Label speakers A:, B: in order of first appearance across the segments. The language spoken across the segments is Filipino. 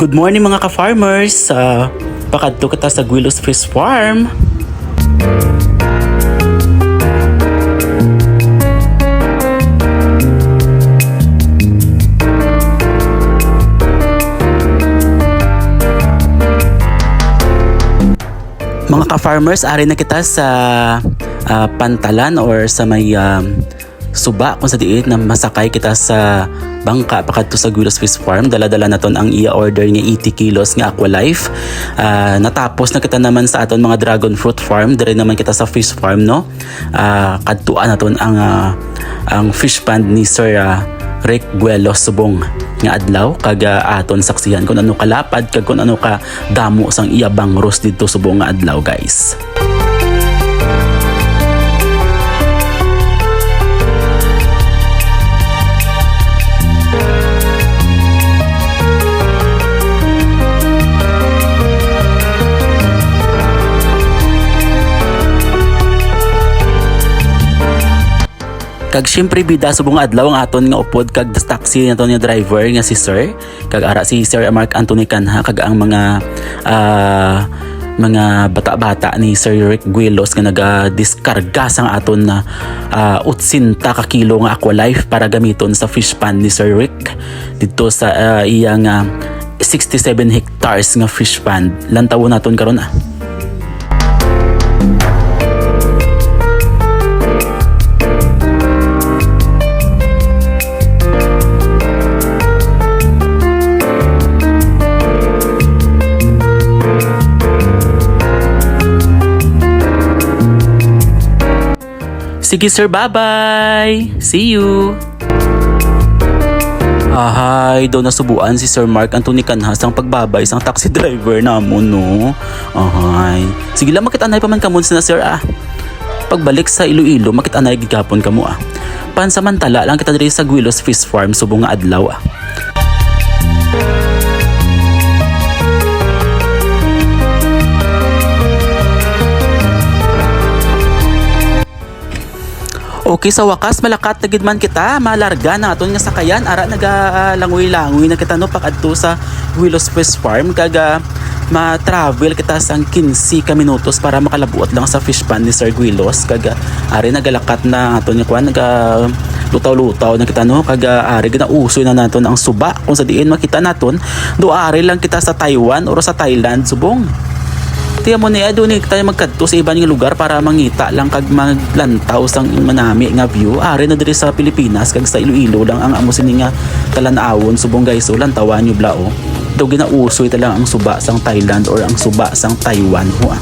A: Good morning mga ka-farmers. Pakadto kita sa Guilos Fish Farm. Mga ka-farmers, ari na kita sa pantalan or sa may suba kung sa diin na masakay kita sa bangka pakadto sa Guilos Fish Farm. Dala-dala naton ang i-order nga 80 kilos nga Aqualife. Natapos na kita naman sa aton mga dragon fruit farm. Dire naman kita sa fish farm, no. Kadtuan naton ang fish pond ni Sir Rick Guelos subong nga adlaw kag aton saksihan kung ano kalapad kag kung ano ka damo sang iyabang roast dito subong nga adlaw, guys. Kag syempre bida subong adlaw ang aton nga upod kag taxi naton nga driver nga si Sir kag ara si Sir Mark Anthony Canha kag ang mga bata-bata ni Sir Rick Guelos nga naga-diskarga sang aton na 80 ka kilo nga Aqualife para gamiton sa fish pond ni Sir Rick dito sa iyang 67 hectares nga fish pond. Lantawon naton karon . Sige sir, bye-bye! See you! Ahay, daw nasubuan si Sir Mark Anthony Canha sang pagbabay sang taxi driver namon, no? Ahay. Sige lang, makit-anay pa man kamon na sir, Pagbalik sa Iloilo, makit-anay gigapon kamo, Pansamantala lang kita diri sa Guilos Fish Farm subong nga adlaw, Okay, sa wakas malakat na gid man kita, malarga na aton nga sakayan, ara nagalangoy-langoy na kita no pakadto sa Guilos Fish Farm kag ma-travel kita sang 15 ka minutos para makalabuot lang sa fish pond ni Sir Guilos kag ari nagalakat na aton nga kuan lutaw-lutaw na kita no kag ari ginausoy na naton ang suba kung sa diin makita naton do ari lang kita sa Taiwan or sa Thailand subong. Tiya mo niya doon tayo magkadto sa ibang lugar para mangita lang kag maglantaw sang manami nga view. Ari na diri sa Pilipinas kag sa Iloilo lang ang amo sini nga talan-awon subong, guys. So lantawan nyo blao. Daw ginausoy ta lang ang suba sang Thailand or ang suba sang Taiwan ho.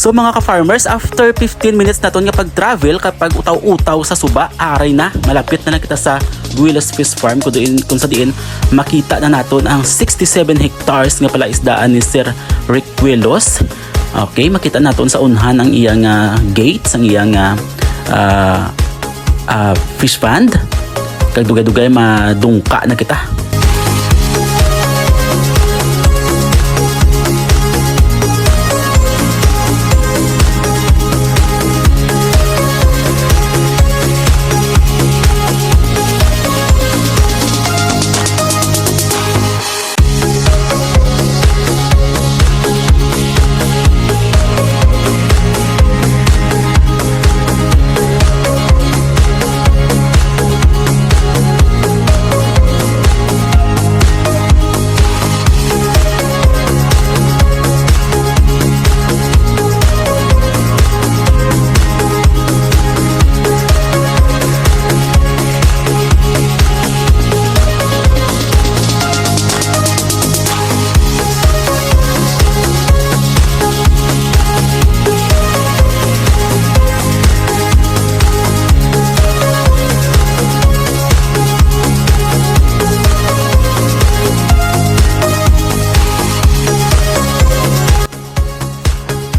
A: So mga ka-farmers, after 15 minutes naton nga pag-travel, kapag utaw-utaw sa suba, aray na, malapit na kita sa Guilos Fish Farm kung sa diin makita na naton ang 67 hectares nga pala isdaan ni Sir Rick Guelos. Okay, makita naton sa unhan ang iyang gate, ang iyang fish pond. Kag dugay-dugay madungka na kita.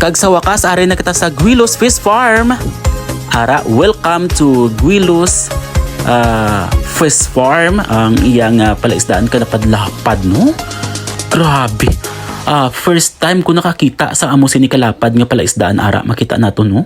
A: Kag sa wakas ari na kita sa Guilos Fish Farm. Ara, welcome to Guilos Fish Farm. Ang iyang palaisdaan ka napadlapad, no? Grabe. First time ko nakakita sa amo sini kalapad nga palaisdaan ara makita nato, no?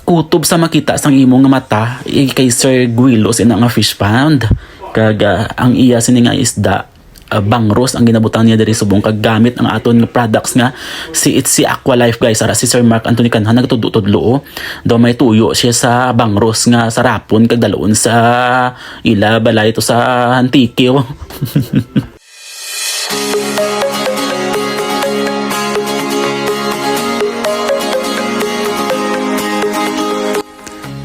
A: Kutob sa makita sang imong nga mata kay Sir Guilos ina nga fish pond. Kag ang iya sini nga isda bangros ang ginabutang niya diri subong kag gamit ang aton nga products nga si Aqua Life guys. Ara si Sir Mark Anthony Canha nagtudlo-tudlo daw may tuyo siya sa bangros nga sa rapon kag daloon sa ila balay to sa Antiquio.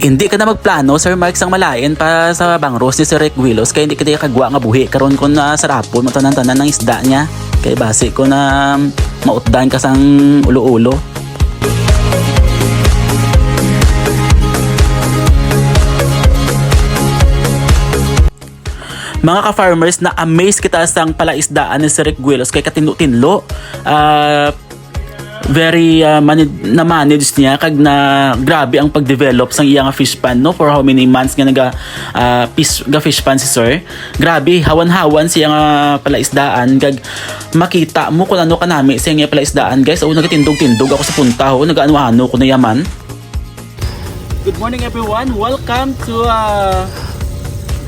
A: Hindi ka na magplano, Sir Mark, sang malain pa sa bangros ni Sir Rick Guilos kaya hindi ka kagwa nga buhi. Karon ko na sa rapon, matanan-tanan ng isda niya. Kaya base ko na mautdan ka sang ulo-ulo. Mga ka-farmers, na-amaze kita sang palaisdaan ni Sir Rick Guilos kay katinlo-tinlo. Very na-manage niya kag na grabe ang pag-develop sang iyang fish pan, no, for how many months nga fish pan si Sir. Grabe hawan-hawan siya nga palaisdaan kag makita mo kung ano kanami siya nga palaisdaan guys. Nagatindog-tindog ako sa punta nagaano-ano ko na yaman. Good morning everyone, welcome to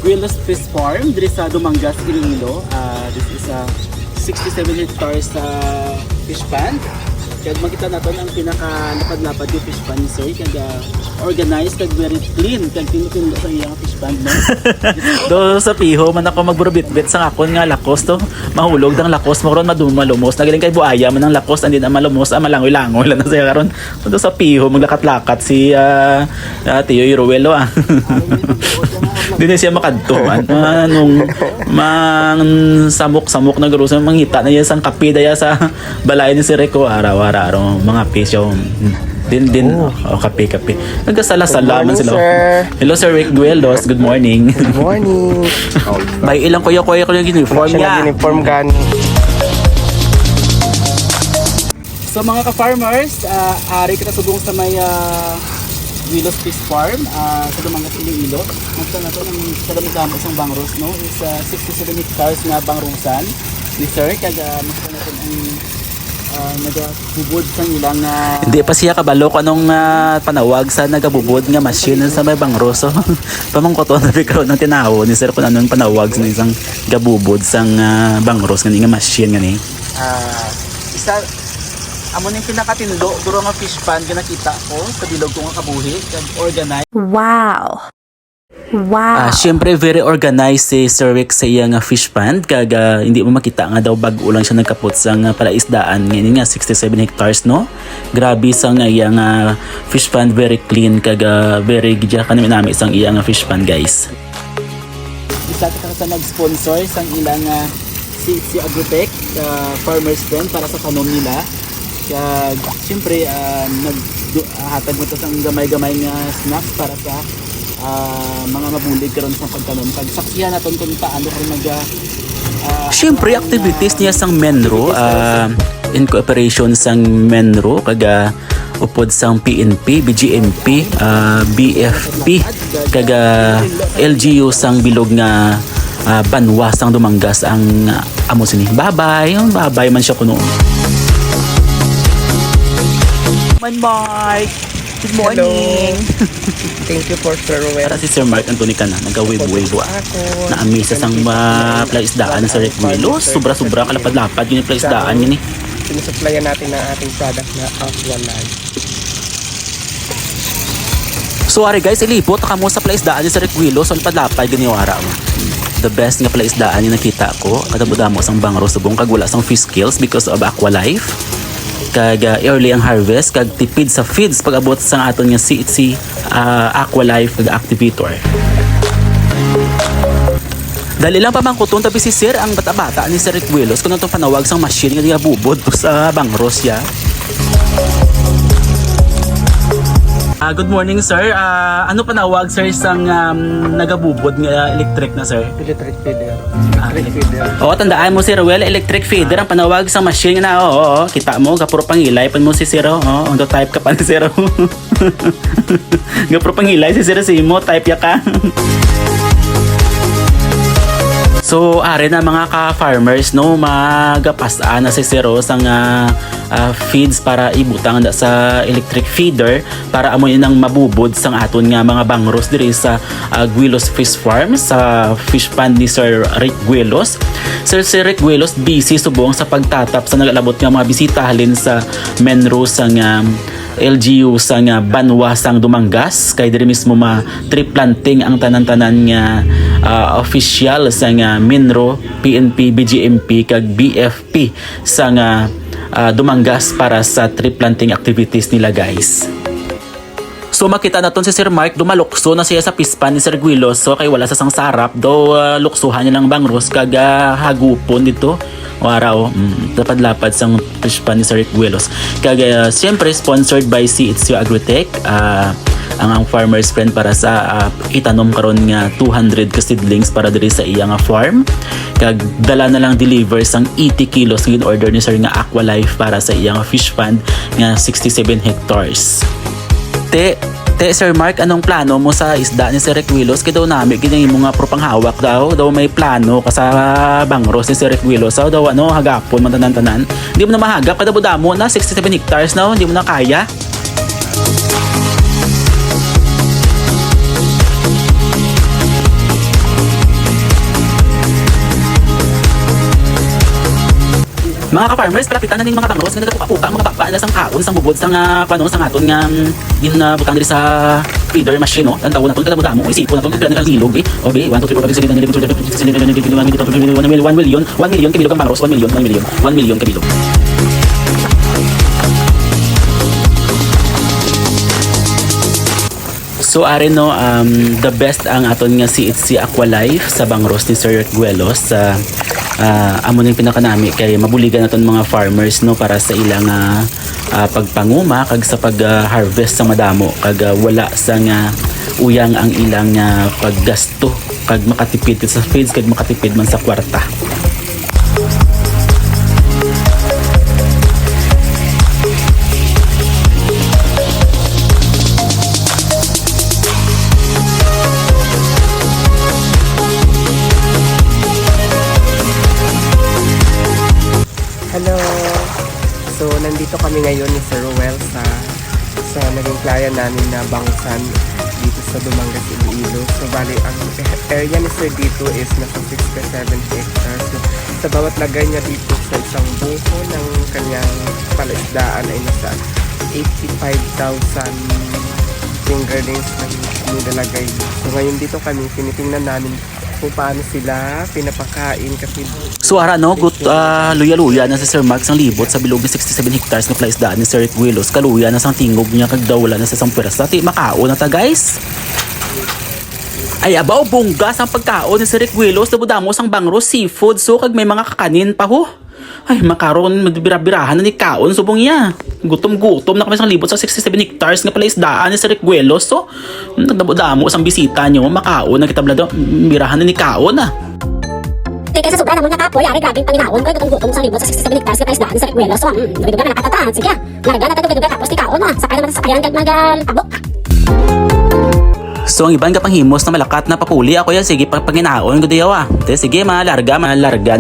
A: Guilos Fish Farm diri sa Dumangas, Iloilo. This is a 67 hectares fish pan. Kag makita natin ang pinaka-lapad-lapad yung fish pan ni Sir. Kag organized, kag very clean. Kag tinutundo sa iyang fish pan, no? Do sa piho, man ako magburo-bit-bit sa akon nga lakos to. Mahulog ng lakos mo ron, malumos. Nagaling kay buaya man ang lakos, andin ang malumos, malangoy-langoy lang na sa'yo karon. Do sa piho, maglakat-lakat si Tio Iruelo, Di na siya makadto. Anong samok-samok na garusan, mangita na yan sang kape daya sa balay ni si Rico araw-araw mga pisyo din kape nagkasala-sala man sila.
B: Sir.
A: Hello Sir Rick Guilos, good morning.
B: Good morning.
A: Bay ilang kuya ko yung uniform niya.
B: Uniform gani.
A: So mga ka-farmers, ari kita subong sa may Guilos Fish Farm sa Dumangas, Iloilo. Magsa na to ng kadami-dami isang bangros, no? Is 67 hectares na bangrusan ni Sir. Kag magsa na to ang nagabubod sa ilang hindi pa siya kabalo kung anong panawag sa nagabubod nga machine sa may bangros. So pamangkoto na bigkaroon ng tinawo ni Sir kung anong panawag sa isang gabubod sang bangros nga machine nga ni. Isa amo ning pinakatindo duro nga fish pan nga nakita ko sa bilog ko nga kabuhi kag organized.
C: Wow.
A: Syempre very organized si Sir Rick sa iyang fish pan kag hindi mo makita nga daw bag-o lang siya nagkapot sa palaisdaan ngayon nga 67 hectares, no. Grabe sa nga iyang fish pan, very clean kag very gidya kanami isang iyang fish pan guys. Isa ka sa nag-sponsor sang ilang si Agrotech farmers friend para sa tanom nila. Kag syempre naghatag mo to sang gamay-gamay nga snacks para sa mga mabulig karon sa pagtanom. Kag saksihan naton kung paano rin syempre activities niya sang Menro in cooperation sang Menro kag upod sang PNP, BGMP, BFP kag LGU sang bilog nga banwa sang Dumangas ang amo sini. Bye-bye man siya kuno. Mike, good morning.
B: Thank you for Sir Ruel.
A: Para si Sir Mark Anthony Canha nagawib-wib na-amaze sang palaisdaan sa Rick Guilos. Sobra-sobra kalapad-lapad yung palaisdaan yun
B: Sinusupplyan natin ang ating product na Aqua Life.
A: So ari guys, ilipot ka mo sa palaisdaan sa Rick Guilos. So lapad-lapad ganiwara mo. The best nga palaisdaan yung nakita ko. Kadabudamo sang bangros subong kag wala sang fish skills because of Aqua Life. Kag early ang harvest kag tipid sa feeds pag abot sang aton nga CHC Aqua Life kag activator. Dali lang pamangkuton tabi si Sir ang bata-bata ni Sir Rick Guilos kung itong panawag sang machine nga bubod sa bangros ya. Good morning, sir. Ano panawag, sir, isang nagabubod nga electric na, sir?
B: Electric feeder.
A: Oo, tandaan mo, Sir Ruel, electric feeder ang panawag sa machine na, oo, kita mo, gapuro pangilay, pan mo si Sir, on the type ka pa ni Sir. Gapuro pangilay si Sir Simo, type ya ka. So, are na mga ka-farmers, no, magapasaan na si Sir sang feeds para ibutang sa electric feeder para amo nang mabubod sang aton nga mga bangros diri sa Guilos Fish Farm sa fish pond ni Sir Rick Guilos. Sir Rick Guilos busy subong sa pagtatap sa nagalabot nga mga bisita halin sa Menro sang LGU sang Banwa sang Dumangas kay diri mismo tree planting ang tanan-tanan nga official sang Minro, PNP, BGMP kag BFP sang Dumangas para sa tree planting activities nila, guys. So makita naton si Sir Mark dumalukso na siya sa pispan ni Sir Guilos, so kay wala sa sang sarap daw luksuhan niya lang bangros kag hagupon dito araw lapad-lapad sang pispan ni Sir Guilos kag siyempre sponsored by CHU Agrotech, ang farmer's friend para sa itanom karon nga 200 ka seedlings para diri sa iya nga farm kag dala na lang deliver sang 80 kilos ng order ni Sir nga Aqualife para sa iya nga fish pond nga 67 hectares. Sir Mark, anong plano mo sa isda ni Sir Requilos? Kaya daw namin, ganyan mo nga propanghawak daw may plano ka sa bangros ni Sir Requilos. Daw hagapon, mantanan-tanan. Hindi mo na mahagap, kada mo na 67 hectares na, hindi mo na kaya. Mga ka-farmers, palapitan na ning mga bangros nga nagpuka-puka mga baba na sang kaon sang bubod sang paano sang aton nga butang diri sa feeder machine, no. Tantaw na tong kada mo isipo na tong kada hilog 1 2 3 4 5 6 7 8 9 10 1 million kabilog ang bangros, 1 million kabilog. So are no the best ang aton nga CHC Aqualife sa bangros ni Sir Guelos sa amo ning pinakanami kay mabuligan naton mga farmers, no, para sa ilang pagpanguma kag sa pag-harvest sa madamo kag wala sa nga uyang ang ilang paggasto kag makatipid sa feeds kag makatipid man sa kwarta.
B: Hello! So, nandito kami ngayon ni Sir Ruel sa naging client namin na Bangsan dito sa Dumangas, Iloilo. So, bali, ang area ni Sir dito is nasa 67 hectares. So, sa bawat lagay niya dito sa isang buko ng kanyang palaisdaan ay nasa 85,000 fingerlings na nilalagay. So, ngayon dito kami, tinitingnan namin kung paano sila pinapakain kasi
A: So ara no, luya-luya na si Sir Mark sang libot sa bilog ni 67 hectares na plaisdaan ni Sir Guilos. Kaluya na sang tingog niya kag dawla na sa sang pwersa. Ti makao na ta, guys. Ay abaw bunggas ang pagkaon ni Sir Guilos, dabudamo sang bangros seafood so kag may mga kakanin pa ho. Ay makaron madbira-birahan na ni kaon subong iya. Gutom-gutom na kami sang libot sa 67 hectares nga plaisdaan ni Sir Guilos. So nagdamo sang bisita niyo makaon na kitabla birahan na ni kaon ah.
C: Kaya sa sobra naman nga kapoy, ari grabing panginaon ko itong gutom sa libot sa 67 hectares nga plaisdaan sa Recuelo. So, duga-duga na nakatatahan. Sige, larga na duga-duga tapos di kaon na. Sakay naman sa sakyan kag mag-tabok.
A: So ang ibang kapanghimos na malakat na papuli ako yan, sige pagpanginaon ko diyaw ah. Sige malarga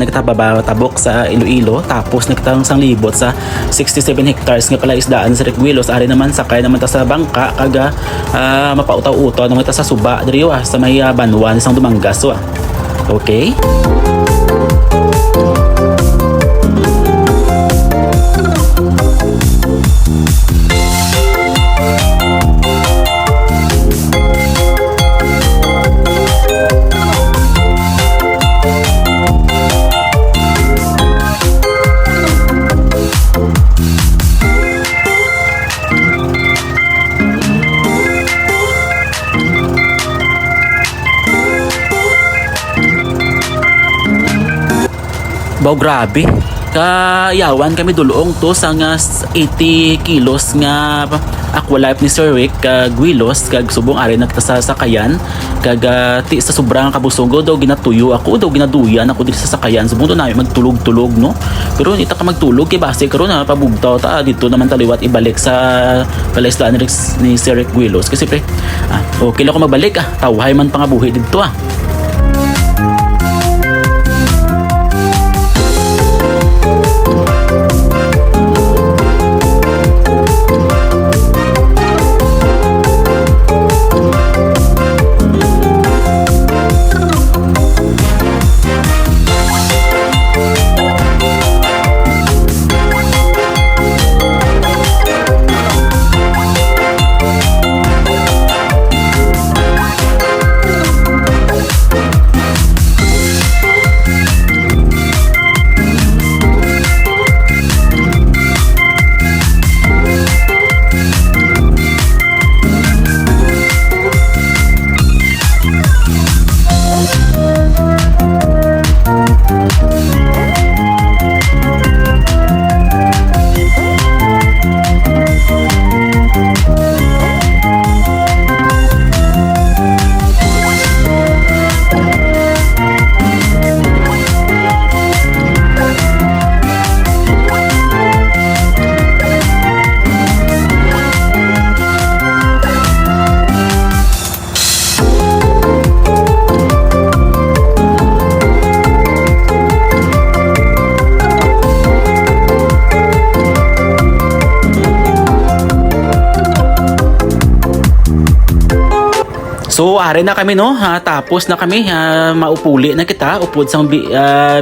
A: nagtababa-tabok sa Iloilo tapos nagtang sang libot sa 67 hectares nga pala isdaan sa Recuelo. Ari naman sakay naman ta sa bangka kaga mapautaw-utaw naman ta sa suba diriyo ah sa may Banwa sang Dumangas. So, okay. Baw grabe. kayawan kami dulong to sa nga 80 kilos nga Aqualife ni Sir Rick kag Wilos kag subong ari na kita sa sakayan kag ti sa sobrang kabusugo daw ginatuyo ako daw ginaduyan ako dito sa sakayan subong to namin magtulog-tulog no pero ita ka magtulog kay base karon na pabugtaw ta dito naman taliwat ibalik sa palaislaan ni Sir Rick Wilos kasi pre okay lang ko magbalik tawhay man pangabuhi dito So are na kami no tapos na kami maupuli na kita upod sang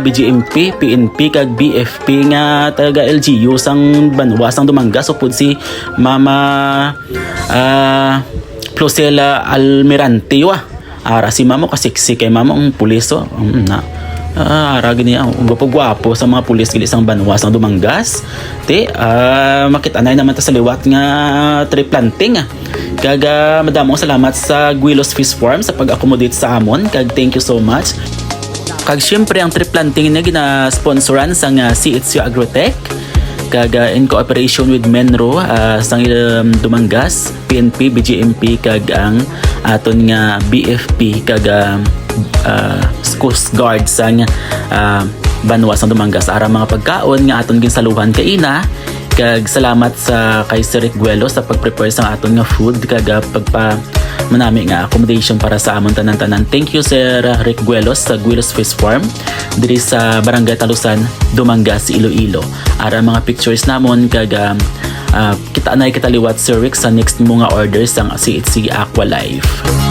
A: BGMP, PNP kag BFP nga taga LGU sang banwa sang Dumangas upod si Mama Flosela Almirante ara si Mama kasiksi kay Mama ang pulis ara gini gwapo sa mga pulis gili sang banwa sang Dumangas makita na naman ta sa liwat nga tree planting kag madamong salamat sa Guilos Fish Farm sa pag-accommodate sa amon kag thank you so much kag syempre ang tree planting na gina-sponsoran sang CHU Agrotech kag in cooperation with Menro sang Dumangas, PNP, BGMP kag ang aton nga BFP kag Coast Guard sang banwa sang Dumangas ara mga pagkaon nga aton ginsaluhan kay ina kag salamat sa kay Sir Rick Guelos sa pag-prepare sa aton nga food kag pagpa manami nga accommodation para sa amon tanan-tanan. Thank you Sir Rick Guelos sa Guelos Fish Farm diri sa Barangay Talusan, Dumangas, Iloilo. Ara mga pictures namon kag kita na kitaliwat Sir Rick sa next mga orders sang CHC Aqualife.